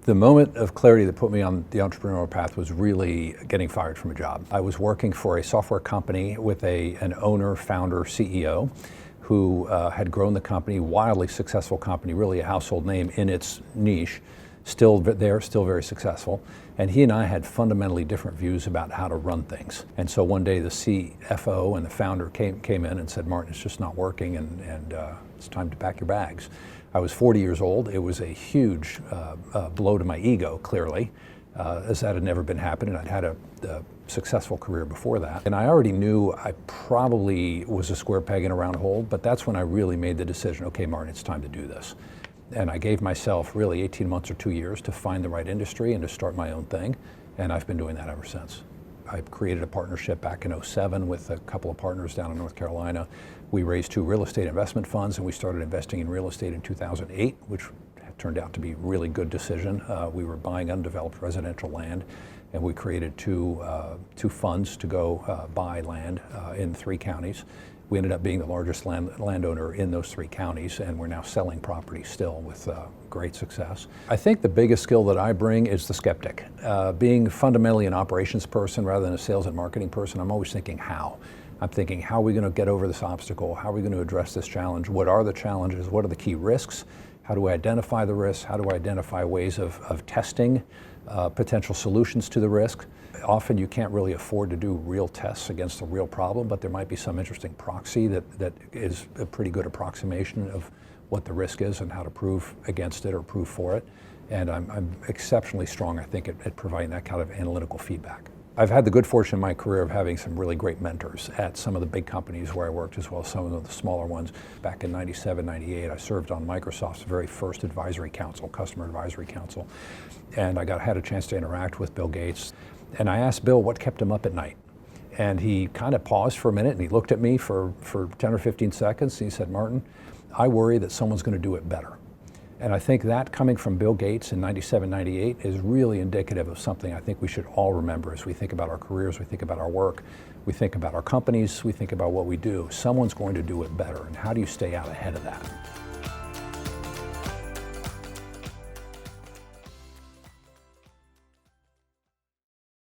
The moment of clarity that put me on the entrepreneurial path was really getting fired from a job. I was working for a software company with an owner, founder, CEO who had grown the company, wildly successful company, really a household name in its niche, still very successful. And he and I had fundamentally different views about how to run things. And so one day the CFO and the founder came in and said, "Martin, it's just not working and it's time to pack your bags." I was 40 years old. It was a huge blow to my ego, clearly, as that had never been happening. I'd had a successful career before that. And I already knew I probably was a square peg in a round hole, but that's when I really made the decision, okay, Martin, it's time to do this. And I gave myself really 18 months or 2 years to find the right industry and to start my own thing. And I've been doing that ever since. I created a partnership back in '07 with a couple of partners down in North Carolina. We raised 2 real estate investment funds and we started investing in real estate in 2008, which turned out to be a really good decision. We were buying undeveloped residential land and we created two funds to go buy land in 3 counties. We ended up being the largest landowner in those 3 counties, and we're now selling property still with great success. I think the biggest skill that I bring is the skeptic. Being fundamentally an operations person rather than a sales and marketing person, I'm always thinking how. I'm thinking, how are we going to get over this obstacle? How are we going to address this challenge? What are the challenges? What are the key risks? How do I identify the risks? How do I identify ways of testing potential solutions to the risk? Often you can't really afford to do real tests against a real problem, but there might be some interesting proxy that is a pretty good approximation of what the risk is and how to prove against it or prove for it. And I'm exceptionally strong, I think, at providing that kind of analytical feedback. I've had the good fortune in my career of having some really great mentors at some of the big companies where I worked, as well as some of the smaller ones. Back in '97, '98, I served on Microsoft's very first advisory council, customer advisory council. And I had a chance to interact with Bill Gates. And I asked Bill what kept him up at night. And he kind of paused for a minute and he looked at me for 10 or 15 seconds and he said, "Martin, I worry that someone's going to do it better." And I think that coming from Bill Gates in '97, '98 is really indicative of something I think we should all remember as we think about our careers, we think about our work, we think about our companies, we think about what we do. Someone's going to do it better, and how do you stay out ahead of that?